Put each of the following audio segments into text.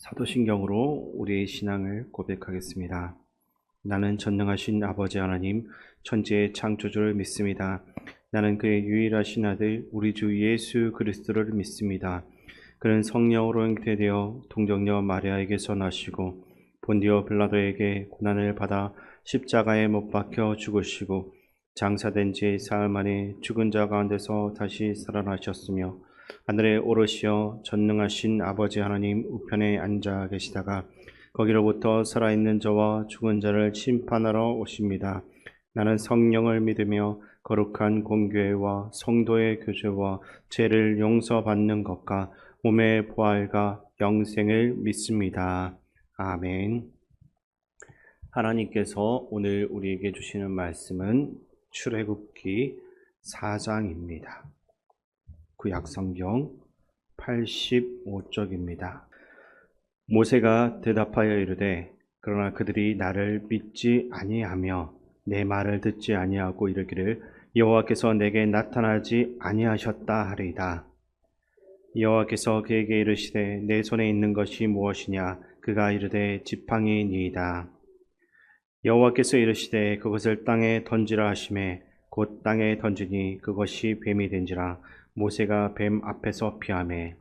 사도신경으로 우리의 신앙을 고백하겠습니다. 나는 전능하신 아버지 하나님, 천지의 창조주를 믿습니다. 나는 그의 유일하신 아들 우리 주 예수 그리스도를 믿습니다. 그는 성령으로 잉태되어 동정녀 마리아에게서 나시고 본디오 빌라도에게 고난을 받아 십자가에 못 박혀 죽으시고 장사된 지 사흘 만에 죽은 자 가운데서 다시 살아나셨으며 하늘에 오르시어 전능하신 아버지 하나님 우편에 앉아 계시다가 거기로부터 살아있는 저와 죽은 자를 심판하러 오십니다. 나는 성령을 믿으며 거룩한 공교회와 성도의 교제와 죄를 용서받는 것과 몸의 부활과 영생을 믿습니다. 아멘. 하나님께서 오늘 우리에게 주시는 말씀은 출애굽기 4장입니다. 구약성경 85쪽입니다. 모세가 대답하여 이르되 그러나 그들이 나를 믿지 아니하며 내 말을 듣지 아니하고 이르기를 여호와께서 내게 나타나지 아니하셨다 하리이다. 여호와께서 그에게 이르시되 내 손에 있는 것이 무엇이냐? 그가 이르되 지팡이니이다. 여호와께서 이르시되 그것을 땅에 던지라 하시매 곧 땅에 던지니 그것이 뱀이 된지라. 모세가 뱀 앞에서 피하매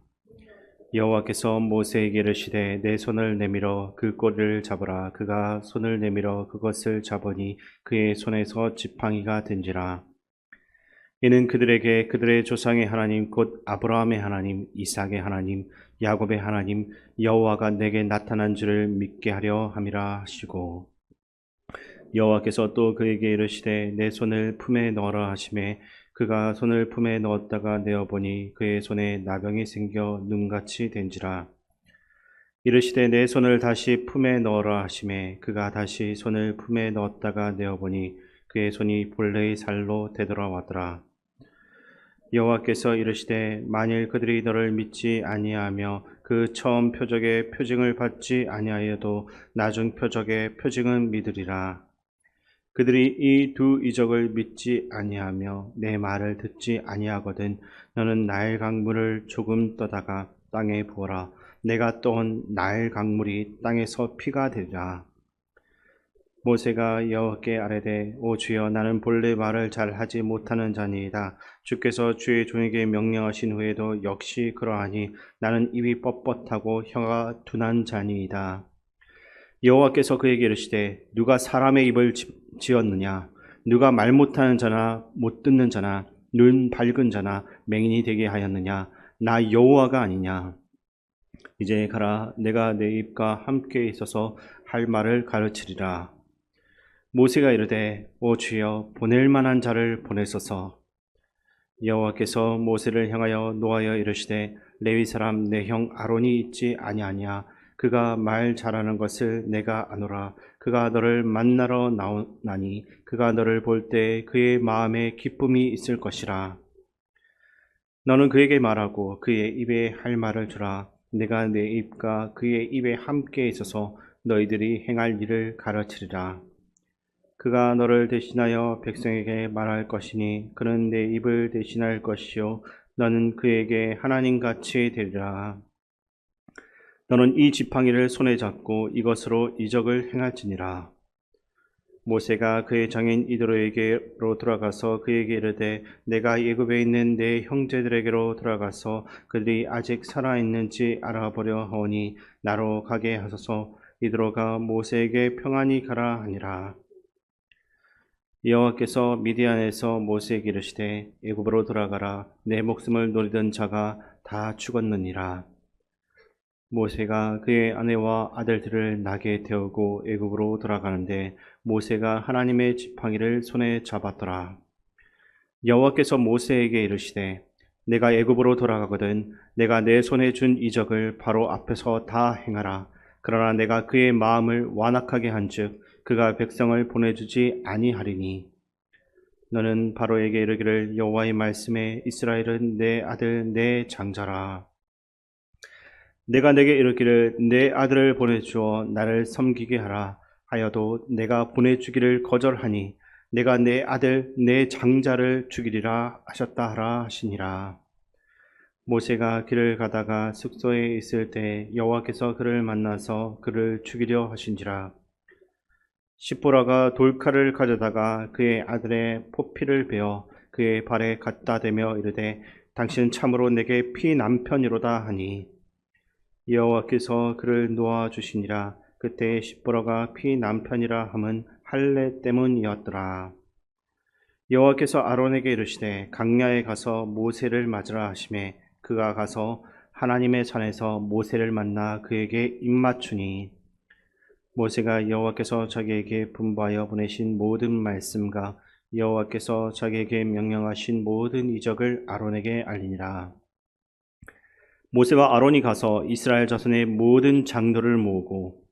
여호와께서 모세에게 이르시되 내 손을 내밀어 그 꼬리를 잡으라. 그가 손을 내밀어 그것을 잡으니 그의 손에서 지팡이가 된지라. 이는 그들에게 그들의 조상의 하나님 곧 아브라함의 하나님, 이삭의 하나님, 야곱의 하나님 여호와가 내게 나타난 줄을 믿게 하려 함이라 하시고, 여호와께서 또 그에게 이르시되 내 손을 품에 넣어라 하시매 그가 손을 품에 넣었다가 내어보니 그의 손에 나병이 생겨 눈같이 된지라. 이르시되 내 손을 다시 품에 넣어라 하시매 그가 다시 손을 품에 넣었다가 내어보니 그의 손이 본래의 살로 되돌아왔더라. 여호와께서 이르시되 만일 그들이 너를 믿지 아니하며 그 처음 표적의 표징을 받지 아니하여도 나중 표적의 표징은 믿으리라. 그들이 이 두 이적을 믿지 아니하며 내 말을 듣지 아니하거든 너는 나일 강물을 조금 떠다가 땅에 부어라. 내가 떠온 나일 강물이 땅에서 피가 되리라. 모세가 여호와께 아뢰되 오 주여 나는 본래 말을 잘 하지 못하는 자니이다. 주께서 주의 종에게 명령하신 후에도 역시 그러하니 나는 입이 뻣뻣하고 혀가 둔한 자니이다. 여호와께서 그에게 이르시되 누가 사람의 입을 지었느냐? 누가 말 못하는 자나 못 듣는 자나 눈 밝은 자나 맹인이 되게 하였느냐? 나 여호와가 아니냐? 이제 가라. 내가 내 입과 함께 있어서 할 말을 가르치리라. 모세가 이르되 오 주여 보낼 만한 자를 보내소서. 여호와께서 모세를 향하여 노하여 이르시되 레위 사람 내 형 아론이 있지 아니하냐? 그가 말 잘하는 것을 내가 아노라. 그가 너를 만나러 나오나니 그가 너를 볼 때 그의 마음에 기쁨이 있을 것이라. 너는 그에게 말하고 그의 입에 할 말을 주라. 내가 내 입과 그의 입에 함께 있어서 너희들이 행할 일을 가르치리라. 그가 너를 대신하여 백성에게 말할 것이니 그는 내 입을 대신할 것이요 너는 그에게 하나님같이 되리라. 너는 이 지팡이를 손에 잡고 이것으로 이적을 행할지니라. 모세가 그의 장인 이드로에게로 돌아가서 그에게 이르되 내가 애굽에 있는 내 형제들에게로 돌아가서 그들이 아직 살아있는지 알아보려 하오니 나로 가게 하소서. 이드로가 모세에게 평안히 가라 하니라. 여호와께서 미디안에서 모세에게 이르시되 애굽으로 돌아가라. 내 목숨을 노리던 자가 다 죽었느니라. 모세가 그의 아내와 아들들을 나게 태우고 애굽으로 돌아가는데 모세가 하나님의 지팡이를 손에 잡았더라. 여호와께서 모세에게 이르시되 내가 애굽으로 돌아가거든 내가 내 손에 준 이적을 바로 앞에서 다 행하라. 그러나 내가 그의 마음을 완악하게 한즉 그가 백성을 보내주지 아니하리니 너는 바로에게 이르기를 여호와의 말씀에 이스라엘은 내 아들 내 장자라. 내가 내게 이르기를 내 아들을 보내주어 나를 섬기게 하라 하여도 내가 보내주기를 거절하니 내가 내 아들 내 장자를 죽이리라 하셨다 하라 하시니라. 모세가 길을 가다가 숙소에 있을 때 여호와께서 그를 만나서 그를 죽이려 하신지라. 십보라가 돌칼을 가져다가 그의 아들의 포피를 베어 그의 발에 갖다 대며 이르되 당신은 참으로 내게 피 남편이로다 하니 여호와께서 그를 놓아 주시니라. 그때 십보라가 피 남편이라 함은 할례 때문이었더라. 여호와께서 아론에게 이르시되 강야에 가서 모세를 맞으라 하시매 그가 가서 하나님의 산에서 모세를 만나 그에게 입맞추니 모세가 여호와께서 자기에게 분부하여 보내신 모든 말씀과 여호와께서 자기에게 명령하신 모든 이적을 아론에게 알리니라. 모세와 아론이 가서 이스라엘 자손의 모든 장로를 모으고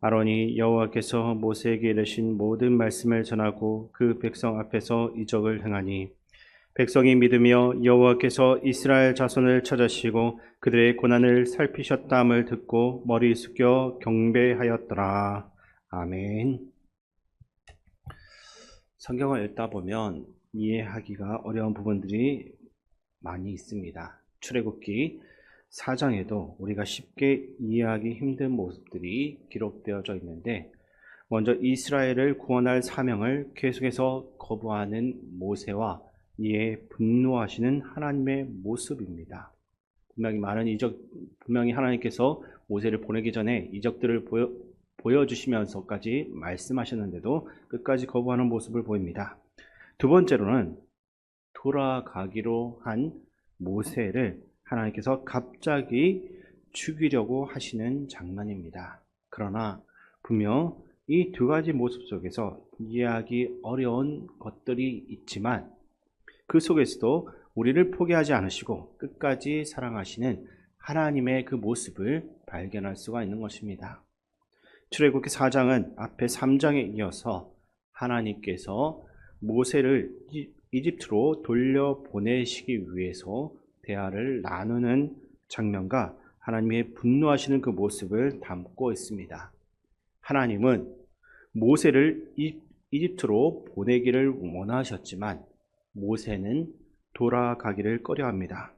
아론이 여호와께서 모세에게 이르신 모든 말씀을 전하고 그 백성 앞에서 이적을 행하니 백성이 믿으며 여호와께서 이스라엘 자손을 찾으시고 그들의 고난을 살피셨다함을 듣고 머리 숙여 경배하였더라. 아멘. 성경을 읽다 보면 이해하기가 어려운 부분들이 많이 있습니다. 출애굽기 4장에도 우리가 쉽게 이해하기 힘든 모습들이 기록되어져 있는데 먼저 이스라엘을 구원할 사명을 계속해서 거부하는 모세와 이에 분노하시는 하나님의 모습입니다. 분명히 하나님께서 모세를 보내기 전에 이적들을 보여주시면서까지 말씀하셨는데도 끝까지 거부하는 모습을 보입니다. 두 번째로는 돌아가기로 한 모세를 하나님께서 갑자기 죽이려고 하시는 장면입니다. 그러나 분명 이 두 가지 모습 속에서 이해하기 어려운 것들이 있지만 그 속에서도 우리를 포기하지 않으시고 끝까지 사랑하시는 하나님의 그 모습을 발견할 수가 있는 것입니다. 출애굽기 4장은 앞에 3장에 이어서 하나님께서 모세를 이집트로 돌려보내시기 위해서 대화를 나누는 장면과 하나님의 분노하시는 그 모습을 담고 있습니다. 하나님은 모세를 이집트로 보내기를 원하셨지만 모세는 돌아가기를 꺼려합니다.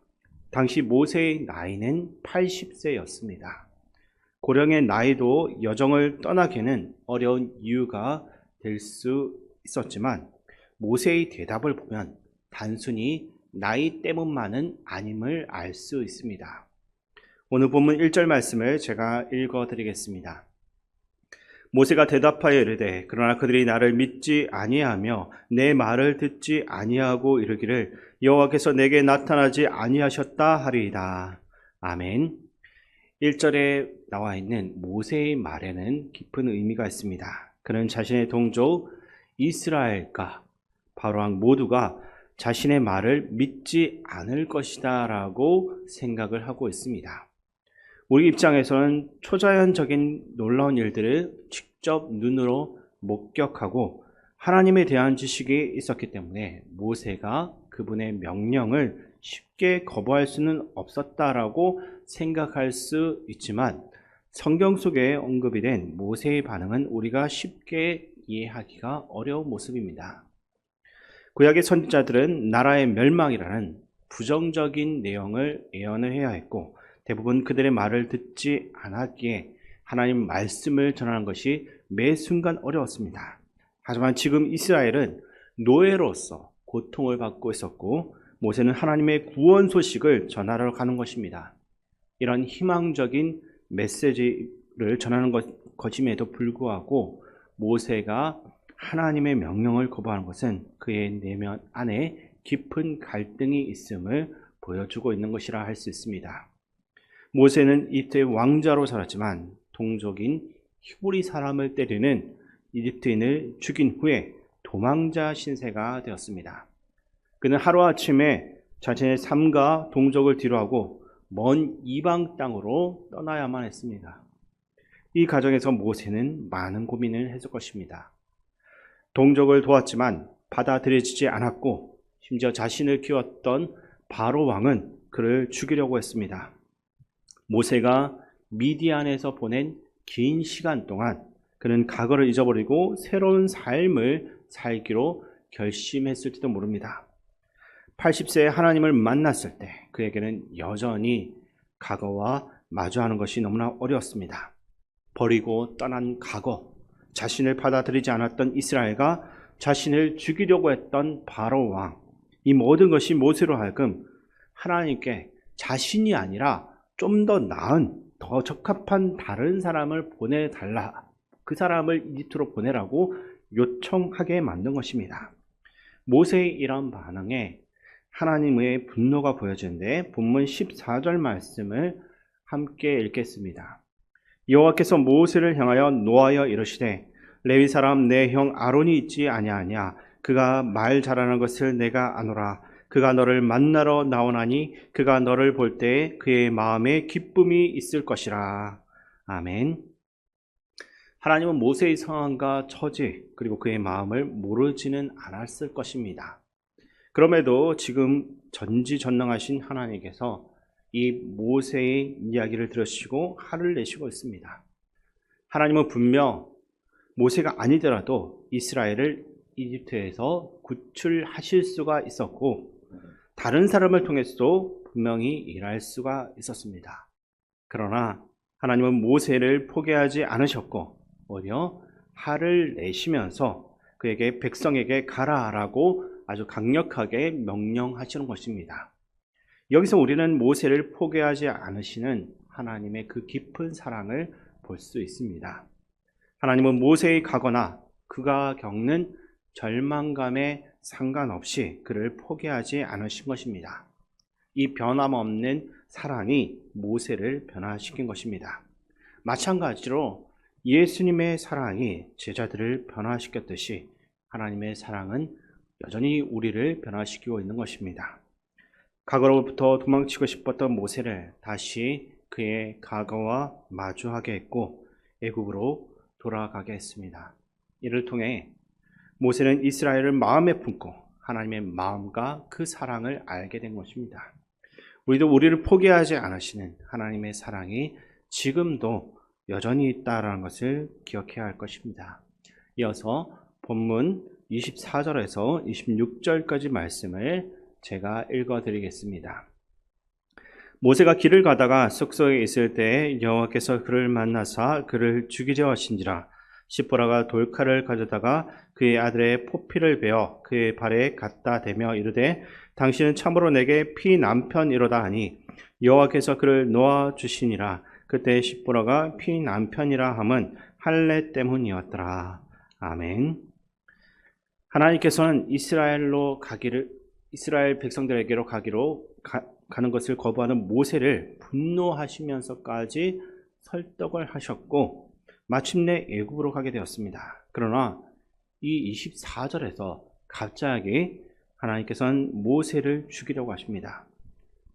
당시 모세의 나이는 80세였습니다. 고령의 나이도 여정을 떠나기는 어려운 이유가 될 수 있었지만 모세의 대답을 보면 단순히 나이 때문만은 아님을 알 수 있습니다. 오늘 본문 1절 말씀을 제가 읽어드리겠습니다. 모세가 대답하여 이르되 그러나 그들이 나를 믿지 아니하며 내 말을 듣지 아니하고 이르기를 여호와께서 내게 나타나지 아니하셨다 하리이다. 아멘. 1절에 나와 있는 모세의 말에는 깊은 의미가 있습니다. 그는 자신의 동족 이스라엘과 바로왕 모두가 자신의 말을 믿지 않을 것이다 라고 생각을 하고 있습니다. 우리 입장에서는 초자연적인 놀라운 일들을 직접 눈으로 목격하고 하나님에 대한 지식이 있었기 때문에 모세가 그분의 명령을 쉽게 거부할 수는 없었다라고 생각할 수 있지만 성경 속에 언급이 된 모세의 반응은 우리가 쉽게 이해하기가 어려운 모습입니다. 구약의 선지자들은 나라의 멸망이라는 부정적인 내용을 예언을 해야 했고 대부분 그들의 말을 듣지 않았기에 하나님 말씀을 전하는 것이 매 순간 어려웠습니다. 하지만 지금 이스라엘은 노예로서 고통을 받고 있었고 모세는 하나님의 구원 소식을 전하러 가는 것입니다. 이런 희망적인 메시지를 전하는 것임에도 불구하고 모세가 하나님의 명령을 거부하는 것은 그의 내면 안에 깊은 갈등이 있음을 보여주고 있는 것이라 할 수 있습니다. 모세는 이집트의 왕자로 살았지만 동족인 히브리 사람을 때리는 이집트인을 죽인 후에 도망자 신세가 되었습니다. 그는 하루아침에 자신의 삶과 동족을 뒤로하고 먼 이방 땅으로 떠나야만 했습니다. 이 과정에서 모세는 많은 고민을 했을 것입니다. 동족을 도왔지만 받아들여지지 않았고 심지어 자신을 키웠던 바로 왕은 그를 죽이려고 했습니다. 모세가 미디안에서 보낸 긴 시간 동안 그는 과거를 잊어버리고 새로운 삶을 살기로 결심했을지도 모릅니다. 80세에 하나님을 만났을 때 그에게는 여전히 과거와 마주하는 것이 너무나 어려웠습니다. 버리고 떠난 과거, 자신을 받아들이지 않았던 이스라엘과 자신을 죽이려고 했던 바로 왕, 이 모든 것이 모세로 하여금 하나님께 자신이 아니라 좀 더 나은, 더 적합한 다른 사람을 보내달라, 그 사람을 이집트로 보내라고 요청하게 만든 것입니다. 모세의 이런 반응에 하나님의 분노가 보여지는데 본문 14절 말씀을 함께 읽겠습니다. 여호와께서 모세를 향하여 노하여 이르시되 레위 사람 내 형 아론이 있지 아니하냐. 그가 말 잘하는 것을 내가 아노라. 그가 너를 만나러 나오나니 그가 너를 볼 때에 그의 마음에 기쁨이 있을 것이라. 아멘. 하나님은 모세의 상황과 처지 그리고 그의 마음을 모르지는 않았을 것입니다. 그럼에도 지금 전지전능하신 하나님께서 이 모세의 이야기를 들으시고 화를 내시고 있습니다. 하나님은 분명 모세가 아니더라도 이스라엘을 이집트에서 구출하실 수가 있었고 다른 사람을 통해서도 분명히 일할 수가 있었습니다. 그러나 하나님은 모세를 포기하지 않으셨고 오히려 화를 내시면서 그에게 백성에게 가라라고 아주 강력하게 명령하시는 것입니다. 여기서 우리는 모세를 포기하지 않으시는 하나님의 그 깊은 사랑을 볼 수 있습니다. 하나님은 모세의 가거나 그가 겪는 절망감에 상관없이 그를 포기하지 않으신 것입니다. 이 변함없는 사랑이 모세를 변화시킨 것입니다. 마찬가지로 예수님의 사랑이 제자들을 변화시켰듯이 하나님의 사랑은 여전히 우리를 변화시키고 있는 것입니다. 과거로부터 도망치고 싶었던 모세를 다시 그의 과거와 마주하게 했고 애굽으로 돌아가게 했습니다. 이를 통해 모세는 이스라엘을 마음에 품고 하나님의 마음과 그 사랑을 알게 된 것입니다. 우리도 우리를 포기하지 않으시는 하나님의 사랑이 지금도 여전히 있다는 것을 기억해야 할 것입니다. 이어서 본문 24절에서 26절까지 말씀을 제가 읽어드리겠습니다. 모세가 길을 가다가 숙소에 있을 때에 여호와께서 그를 만나사 그를 죽이려 하신지라. 시보라가 돌칼을 가져다가 그의 아들의 포피를 베어 그의 발에 갖다 대며 이르되 당신은 참으로 내게 피 남편이로다 하니 여호와께서 그를 놓아 주시니라. 그때 시보라가 피 남편이라 함은 할례 때문이었더라. 아멘. 하나님께서는 이스라엘 백성들에게로 가는 것을 거부하는 모세를 분노하시면서까지 설득을 하셨고 마침내 애굽으로 가게 되었습니다. 그러나 이 24절에서 갑자기 하나님께서는 모세를 죽이려고 하십니다.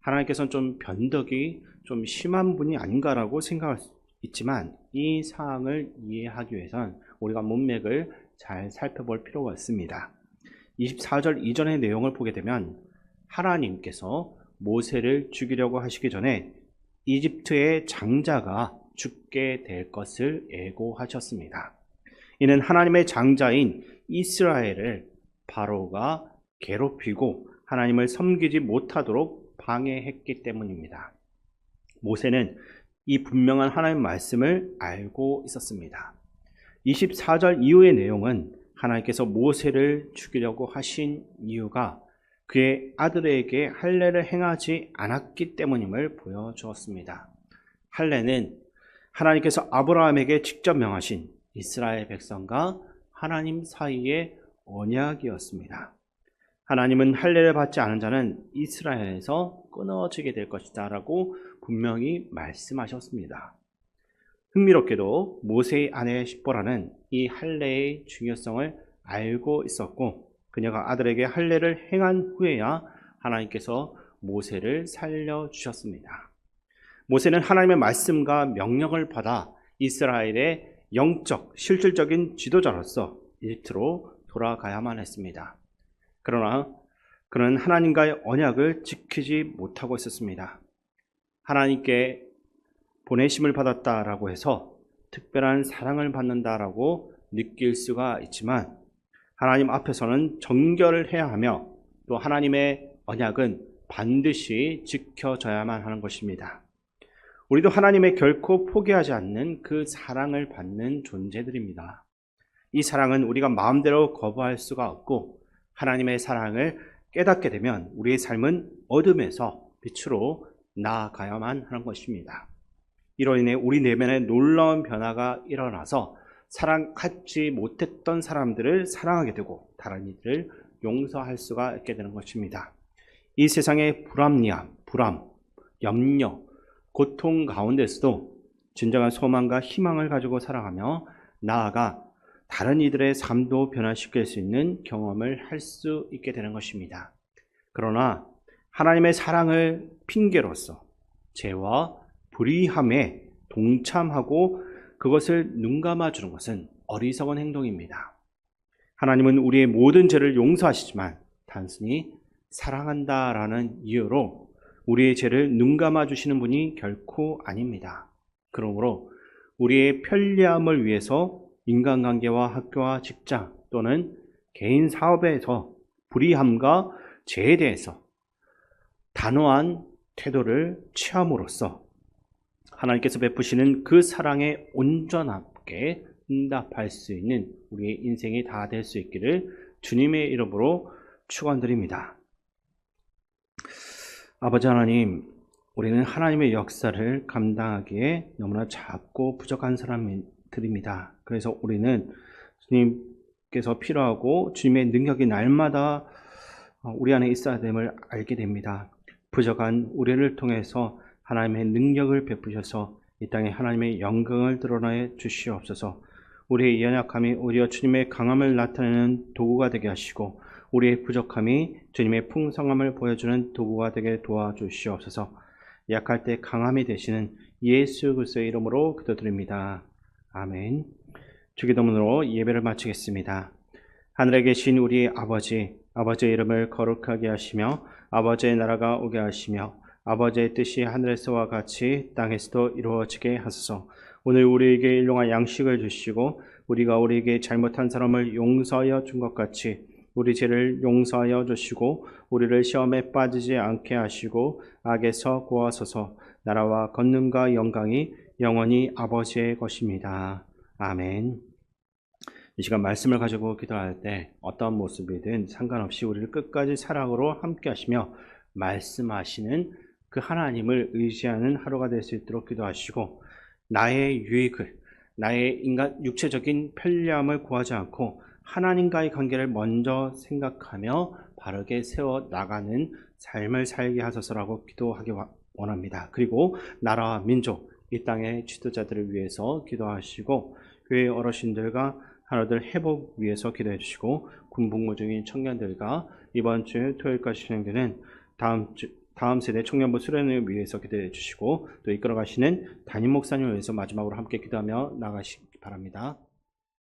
하나님께서는 좀 변덕이 좀 심한 분이 아닌가라고 생각할 수 있지만 이 사항을 이해하기 위해선 우리가 문맥을 잘 살펴볼 필요가 있습니다. 24절 이전의 내용을 보게 되면 하나님께서 모세를 죽이려고 하시기 전에 이집트의 장자가 죽게 될 것을 예고하셨습니다. 이는 하나님의 장자인 이스라엘을 바로가 괴롭히고 하나님을 섬기지 못하도록 방해했기 때문입니다. 모세는 이 분명한 하나님의 말씀을 알고 있었습니다. 24절 이후의 내용은 하나님께서 모세를 죽이려고 하신 이유가 그의 아들에게 할례를 행하지 않았기 때문임을 보여주었습니다. 할례는 하나님께서 아브라함에게 직접 명하신 이스라엘 백성과 하나님 사이의 언약이었습니다. 하나님은 할례를 받지 않은 자는 이스라엘에서 끊어지게 될 것이다 라고 분명히 말씀하셨습니다. 흥미롭게도 모세의 아내 시보라는 이 할례의 중요성을 알고 있었고 그녀가 아들에게 할례를 행한 후에야 하나님께서 모세를 살려주셨습니다. 모세는 하나님의 말씀과 명령을 받아 이스라엘의 영적, 실질적인 지도자로서 이집트로 돌아가야만 했습니다. 그러나 그는 하나님과의 언약을 지키지 못하고 있었습니다. 하나님께 보내심을 받았다라고 해서 특별한 사랑을 받는다라고 느낄 수가 있지만 하나님 앞에서는 정결을 해야 하며 또 하나님의 언약은 반드시 지켜져야만 하는 것입니다. 우리도 하나님의 결코 포기하지 않는 그 사랑을 받는 존재들입니다. 이 사랑은 우리가 마음대로 거부할 수가 없고 하나님의 사랑을 깨닫게 되면 우리의 삶은 어둠에서 빛으로 나아가야만 하는 것입니다. 이로 인해 우리 내면에 놀라운 변화가 일어나서 사랑하지 못했던 사람들을 사랑하게 되고 다른 이들을 용서할 수가 있게 되는 것입니다. 이 세상의 불합, 염려, 고통 가운데서도 진정한 소망과 희망을 가지고 살아가며 나아가 다른 이들의 삶도 변화시킬 수 있는 경험을 할 수 있게 되는 것입니다. 그러나 하나님의 사랑을 핑계로써 죄와 불의함에 동참하고 그것을 눈감아 주는 것은 어리석은 행동입니다. 하나님은 우리의 모든 죄를 용서하시지만 단순히 사랑한다라는 이유로 우리의 죄를 눈감아 주시는 분이 결코 아닙니다. 그러므로 우리의 편리함을 위해서 인간관계와 학교와 직장 또는 개인 사업에서 불의함과 죄에 대해서 단호한 태도를 취함으로써 하나님께서 베푸시는 그 사랑에 온전하게 응답할 수 있는 우리의 인생이 다 될 수 있기를 주님의 이름으로 축원드립니다. 아버지 하나님, 우리는 하나님의 역사를 감당하기에 너무나 작고 부족한 사람들입니다. 그래서 우리는 주님께서 필요하고 주님의 능력이 날마다 우리 안에 있어야 됨을 알게 됩니다. 부족한 우리를 통해서 하나님의 능력을 베푸셔서 이 땅에 하나님의 영광을 드러내 주시옵소서. 우리의 연약함이 오히려 주님의 강함을 나타내는 도구가 되게 하시고 우리의 부족함이 주님의 풍성함을 보여주는 도구가 되게 도와주시옵소서. 약할 때 강함이 되시는 예수 그리스도의 이름으로 기도드립니다. 아멘. 주기도문으로 예배를 마치겠습니다. 하늘에 계신 우리 아버지, 아버지의 이름을 거룩하게 하시며 아버지의 나라가 오게 하시며 아버지의 뜻이 하늘에서와 같이 땅에서도 이루어지게 하소서. 오늘 우리에게 일용할 양식을 주시고 우리가 우리에게 잘못한 사람을 용서하여 준 것 같이 우리 죄를 용서하여 주시고 우리를 시험에 빠지지 않게 하시고 악에서 구하소서. 나라와 권능과 영광이 영원히 아버지의 것입니다. 아멘. 이 시간 말씀을 가지고 기도할 때 어떤 모습이든 상관없이 우리를 끝까지 사랑으로 함께 하시며 말씀하시는 그 하나님을 의지하는 하루가 될 수 있도록 기도하시고 나의 유익을, 나의 인간 육체적인 편리함을 구하지 않고 하나님과의 관계를 먼저 생각하며 바르게 세워 나가는 삶을 살게 하소서라고 기도하기 원합니다. 그리고 나라와 민족, 이 땅의 지도자들을 위해서 기도하시고 교회 어르신들과 하나들 회복 위해서 기도해 주시고 군복무 중인 청년들과 이번 주 토요일까지 진행되는 다음 세대 청년부 수련을 위해서 기도해 주시고 또 이끌어 가시는 담임 목사님을 위해서 마지막으로 함께 기도하며 나가시기 바랍니다.